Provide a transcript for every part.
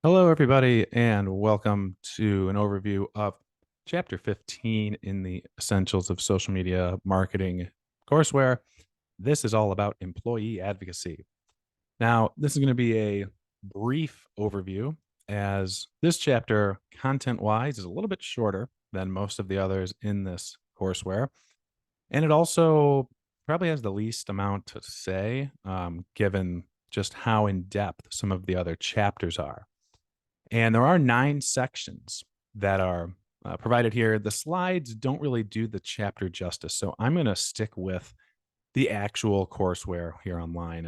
Hello, everybody, and welcome to an overview of Chapter 15 in the Essentials of Social Media Marketing courseware. This is all about employee advocacy. Now, this is going to be a brief overview, as this chapter, content wise, is a little bit shorter than most of the others in this courseware. And it also probably has the least amount to say, given just how in depth some of the other chapters are. And there are 9 sections that are provided here. The slides don't really do the chapter justice, so I'm going to stick with the actual courseware here online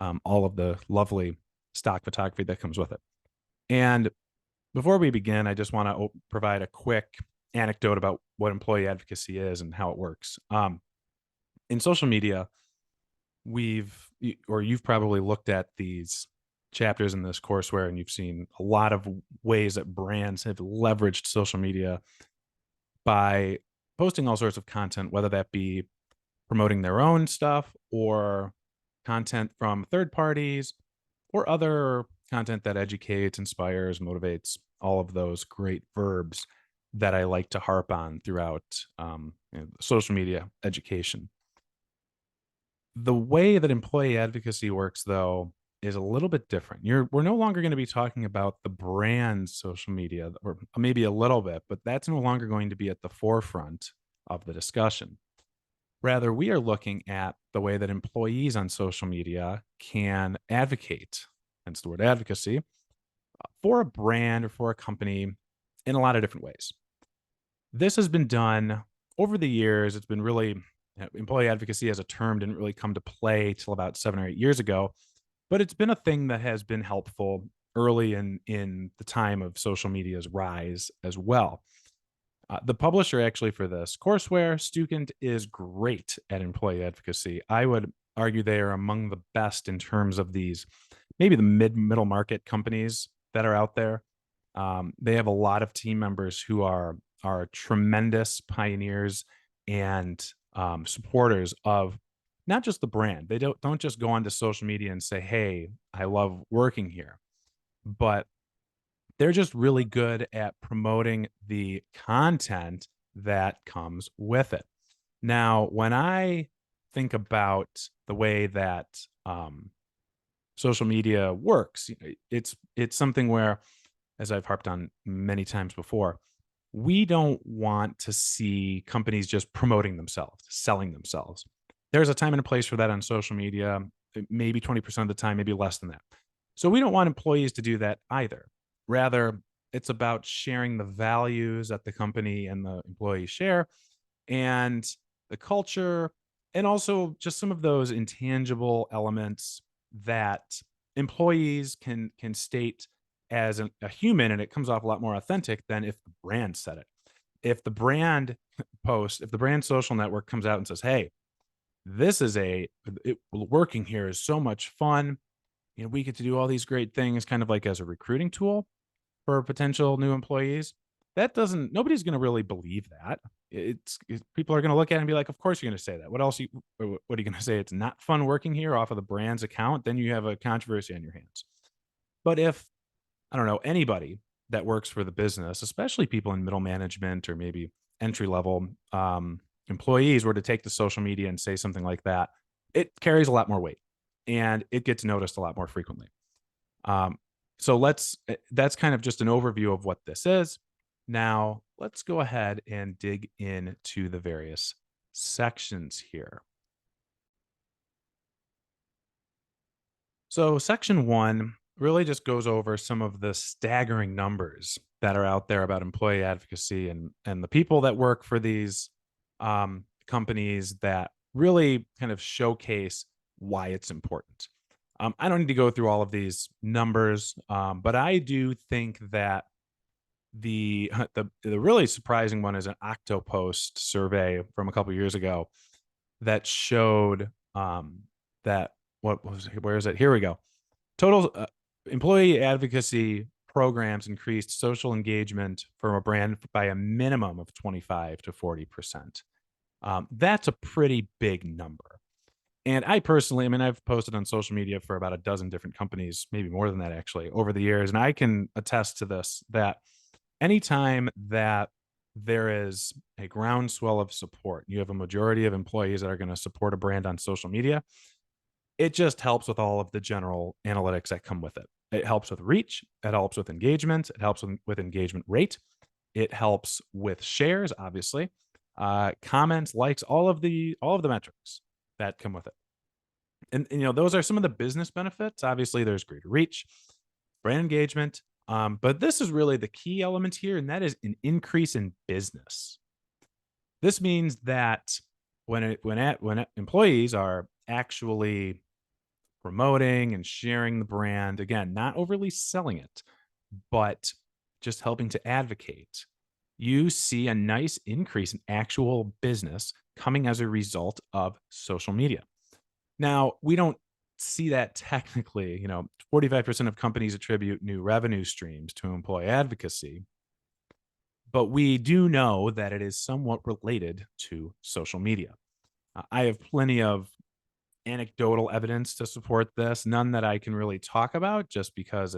and all of the lovely stock photography that comes with it. And before we begin, I just want to provide a quick anecdote about what employee advocacy is and how it works. In social media, you've probably looked at these chapters in this courseware and you've seen a lot of ways that brands have leveraged social media by posting all sorts of content, whether that be promoting their own stuff or content from third parties or other content that educates, inspires, motivates, all of those great verbs that I like to harp on throughout social media education. The way that employee advocacy works, though, is a little bit different. We're no longer going to be talking about the brand's social media, or maybe a little bit, but that's no longer going to be at the forefront of the discussion. Rather, we are looking at the way that employees on social media can advocate, hence the word advocacy, for a brand or for a company in a lot of different ways. This has been done over the years. It's been really employee advocacy as a term didn't really come to play till about 7 or 8 years ago, but it's been a thing that has been helpful early in the time of social media's rise as well. The publisher actually for this courseware, Student, is great at employee advocacy. I would argue they are among the best in terms of these, maybe the middle market companies that are out there. They have a lot of team members who are tremendous pioneers and supporters of not just the brand. They don't just go onto social media and say, "Hey, I love working here," but they're just really good at promoting the content that comes with it. Now, when I think about the way that social media works, it's something where, as I've harped on many times before, we don't want to see companies just promoting themselves, selling themselves. There's a time and a place for that on social media, maybe 20% of the time, maybe less than that. So we don't want employees to do that either. Rather, it's about sharing the values that the company and the employees share and the culture, and also just some of those intangible elements that employees can state as a human, and it comes off a lot more authentic than if the brand said it. If the brand if the brand social network comes out and says, "Hey, this is working here is so much fun. You know, we get to do all these great things," kind of like as a recruiting tool for potential new employees. That doesn't Nobody's going to really believe that. People are going to look at it and be like, "Of course you're going to say that. What else? What are you going to say? It's not fun working here off of the brand's account." Then you have a controversy on your hands. But if I don't know anybody that works for the business, especially people in middle management or maybe entry level employees, were to take to social media and say something like that, it carries a lot more weight and it gets noticed a lot more frequently. Um, so that's kind of just an overview of what this is. Now let's go ahead and dig into the various sections here. So section one really just goes over some of the staggering numbers that are out there about employee advocacy and the people that work for these companies that really kind of showcase why it's important. I don't need to go through all of these numbers, but I do think that the really surprising one is an Octopost survey from a couple years ago that showed that what was where is it? Here we go. Total employee advocacy programs increased social engagement from a brand by a minimum of 25 to 40%. That's a pretty big number. And I personally, I mean, I've posted on social media for about a dozen different companies, maybe more than that actually, over the years. And I can attest to this that anytime that there is a groundswell of support, you have a majority of employees that are going to support a brand on social media, it just helps with all of the general analytics that come with it. It helps with reach, it helps with engagement, it helps with engagement rate, it helps with shares, obviously, comments, likes, all of the metrics that come with it. And those are some of the business benefits. Obviously, there's greater reach, brand engagement, but this is really the key element here, and that is an increase in business. This means that when employees are actually promoting and sharing the brand, again, not overly selling it, but just helping to advocate, you see a nice increase in actual business coming as a result of social media. Now, we don't see that technically, 45% of companies attribute new revenue streams to employee advocacy, but we do know that it is somewhat related to social media. I have plenty of anecdotal evidence to support this, none that I can really talk about just because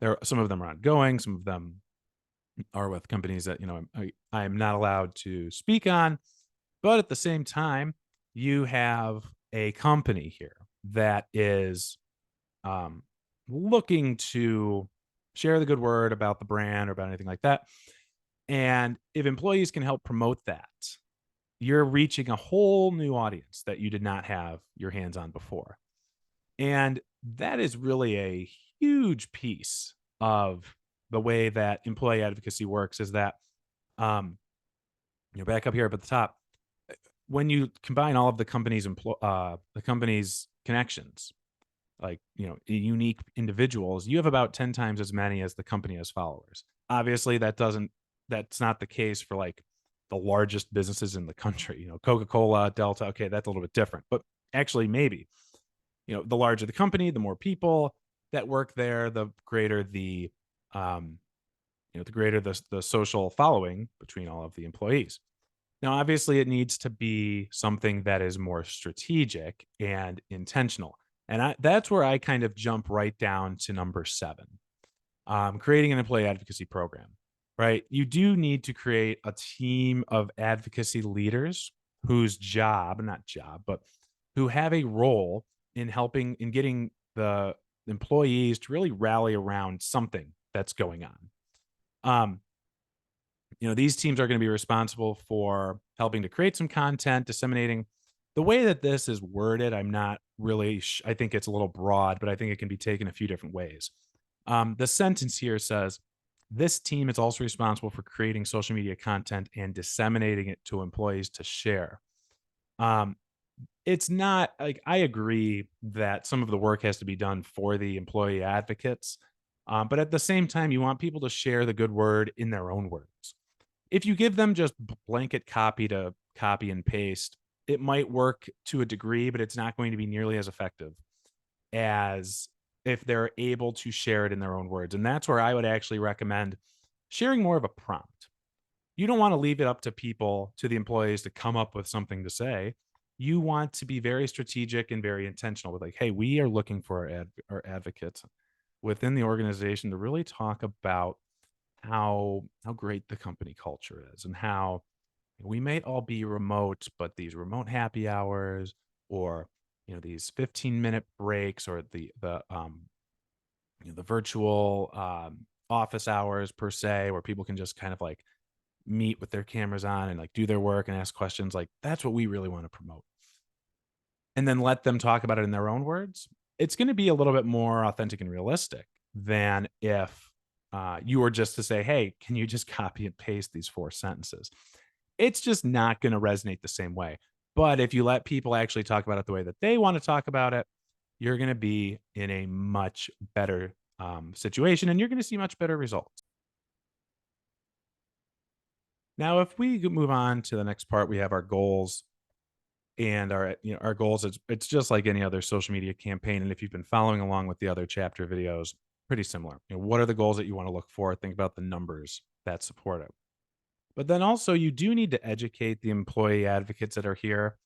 there some of them are ongoing, some of them are with companies that, I'm not allowed to speak on. But at the same time, you have a company here that is um, looking to share the good word about the brand or about anything like that. And if employees can help promote that, you're reaching a whole new audience that you did not have your hands on before. And that is really a huge piece of the way that employee advocacy works is that, um, back up here up at the top, when you combine all of the company's connections, like, unique individuals, you have about 10 times as many as the company has followers. Obviously, that's not the case for like the largest businesses in the country, Coca-Cola, Delta, okay, that's a little bit different. But actually maybe, the larger the company, the more people that work there, um, the greater the social following between all of the employees. Now, obviously, it needs to be something that is more strategic and intentional. And that's where I kind of jump right down to number seven, creating an employee advocacy program, right? You do need to create a team of advocacy leaders whose not job, but who have a role in helping in getting the employees to really rally around something that's going on. Um, these teams are going to be responsible for helping to create some content, disseminating. The way that this is worded, I'm not really, I think it's a little broad, but I think it can be taken a few different ways. The sentence here says, this team is also responsible for creating social media content and disseminating it to employees to share. Um, it's not like I agree that some of the work has to be done for the employee advocates, but at the same time, you want people to share the good word in their own words. If you give them just blanket copy to copy and paste, it might work to a degree, but it's not going to be nearly as effective as if they're able to share it in their own words. And that's where I would actually recommend sharing more of a prompt. You don't want to leave it up to people, to the employees to come up with something to say. You want to be very strategic and very intentional with like, hey, we are looking for our advocates within the organization to really talk about how great the company culture is and how we may all be remote, but these remote happy hours or these 15-minute breaks or the virtual office hours per se where people can just kind of like meet with their cameras on and like do their work and ask questions, like that's what we really want to promote, and then let them talk about it in their own words. It's going to be a little bit more authentic and realistic than if you were just to say, hey, can you just copy and paste these four sentences? It's just not going to resonate the same way. But if you let people actually talk about it the way that they want to talk about it, you're going to be in a much better situation and you're going to see much better results. Now, if we move on to the next part, we have our goals and our goals. It's just like any other social media campaign. And if you've been following along with the other chapter videos, pretty similar. What are the goals that you want to look for? Think about the numbers that support it. But then also, you do need to educate the employee advocates that are here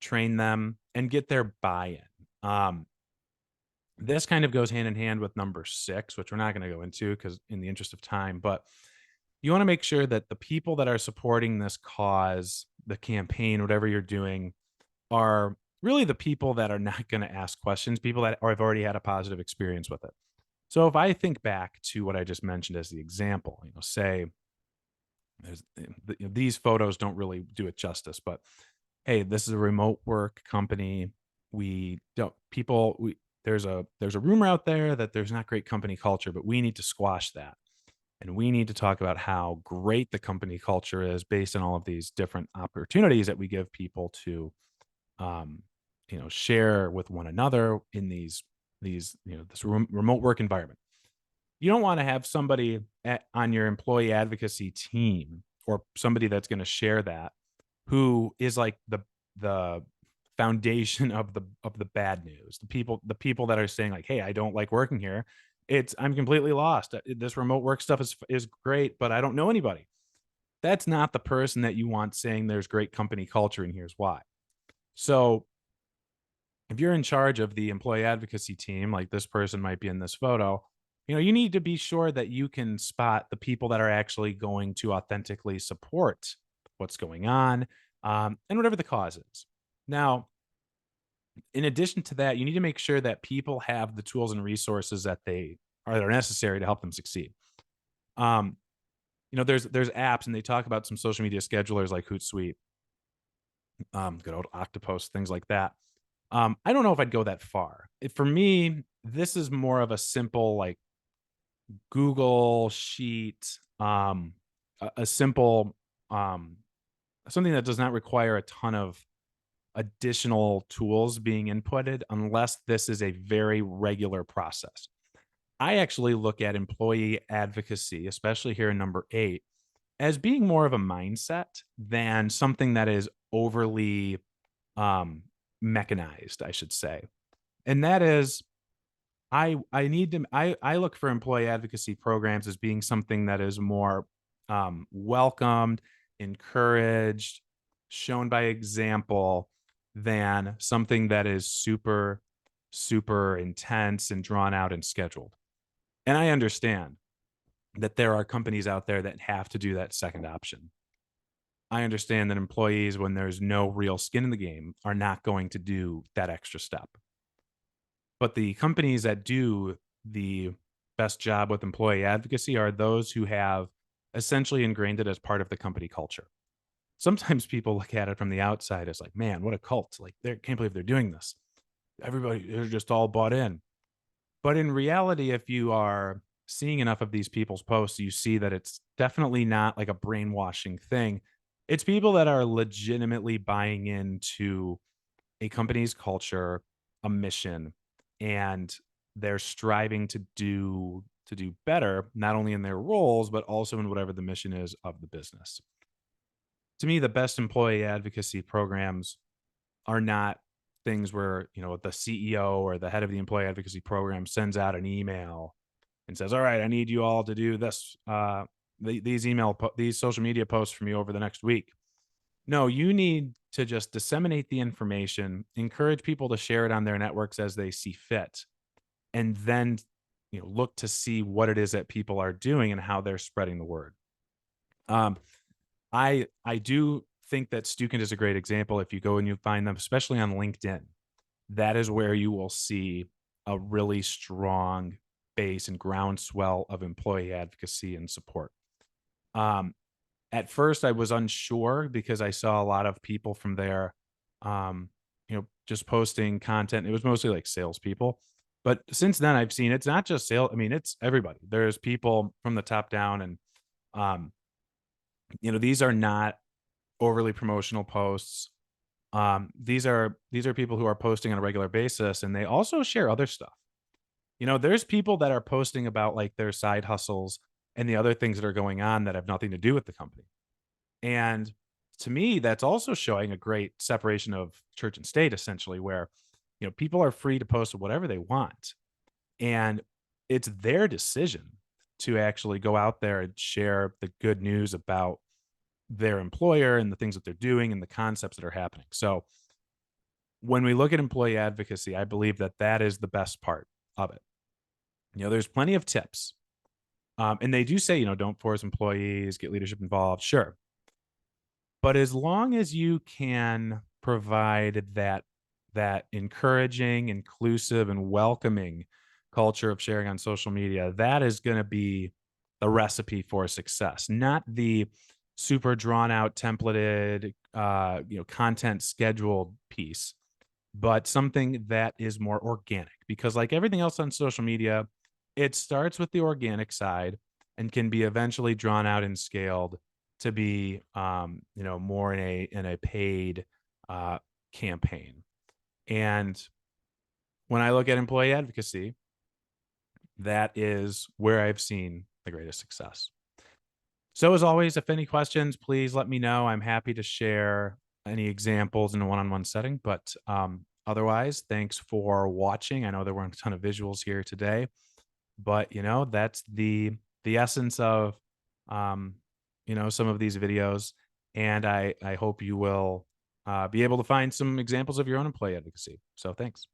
train them, and get their buy-in. This kind of goes hand in hand with number 6, which we're not gonna go into because in the interest of time, but you wanna make sure that the people that are supporting this cause, the campaign, whatever you're doing, are really the people that are not gonna ask questions, people that have already had a positive experience with it. So if I think back to what I just mentioned as the example, say these photos don't really do it justice, but hey, this is a remote work company. We don't people we there's a rumor out there that there's not great company culture, but we need to squash that. And we need to talk about how great the company culture is based on all of these different opportunities that we give people to um, share with one another in this remote work environment. You don't want to have somebody on your employee advocacy team or somebody that's going to share that who is like the foundation of the bad news. The people that are saying like, "Hey, I don't like working here. I'm completely lost. This remote work stuff is great, but I don't know anybody." That's not the person that you want saying there's great company culture and here's why. So, if you're in charge of the employee advocacy team, like this person might be in this photo, you need to be sure that you can spot the people that are actually going to authentically support what's going on, and whatever the cause is. Now, in addition to that, you need to make sure that people have the tools and resources that are necessary to help them succeed. Um, there's apps and they talk about some social media schedulers like Hootsuite, good old Octopus, things like that. I don't know if I'd go that far. For me, this is more of a simple like Google sheet, a simple um, something that does not require a ton of additional tools being inputted unless this is a very regular process. I actually look at employee advocacy, especially here in number 8, as being more of a mindset than something that is overly um, mechanized, I should say. And that is I need to I look for employee advocacy programs as being something that is more welcomed, encouraged, shown by example than something that is super super intense and drawn out and scheduled. And I understand that there are companies out there that have to do that second option. I understand that employees, when there's no real skin in the game, are not going to do that extra step. But the companies that do the best job with employee advocacy are those who have essentially ingrained it as part of the company culture. Sometimes people look at it from the outside as like, man, what a cult. Like, they can't believe they're doing this. Everybody, they're just all bought in. But in reality, if you are seeing enough of these people's posts, you see that it's definitely not like a brainwashing thing. It's people that are legitimately buying into a company's culture, a mission, and they're striving to do better, not only in their roles, but also in whatever the mission is of the business. To me, the best employee advocacy programs are not things where, the CEO or the head of the employee advocacy program sends out an email and says, "All right, I need you all to do this, these social media posts for me over the next week." No, you need to just disseminate the information, encourage people to share it on their networks as they see fit, and then look to see what it is that people are doing and how they're spreading the word. Um, I do think that Stukin is a great example. If you go and you find them, especially on LinkedIn, that is where you will see a really strong base and groundswell of employee advocacy and support. Um, at first, I was unsure because I saw a lot of people from there, just posting content. It was mostly like salespeople. But since then, I've seen it's not just sale. I mean, it's everybody. There's people from the top down, and um, these are not overly promotional posts. These are people who are posting on a regular basis, and they also share other stuff. There's people that are posting about like their side hustles and the other things that are going on that have nothing to do with the company. And to me, that's also showing a great separation of church and state, essentially, where people are free to post whatever they want, and it's their decision to actually go out there and share the good news about their employer and the things that they're doing and the concepts that are happening. So when we look at employee advocacy, I believe that that is the best part of it. There's plenty of tips. And they do say, don't force employees, get leadership involved. Sure. But as long as you can provide that encouraging, inclusive, and welcoming culture of sharing on social media, that is going to be the recipe for success, not the super drawn out templated content scheduled piece, but something that is more organic, because like everything else on social media, it starts with the organic side and can be eventually drawn out and scaled to be more in a paid uh campaign. And when I look at employee advocacy, that is where I've seen the greatest success. So as always, if any questions, please let me know. I'm happy to share any examples in a one-on-one setting. But otherwise, thanks for watching. I know there weren't a ton of visuals here today, but that's the essence of um, some of these videos. And I hope you will be able to find some examples of your own employee advocacy. So thanks.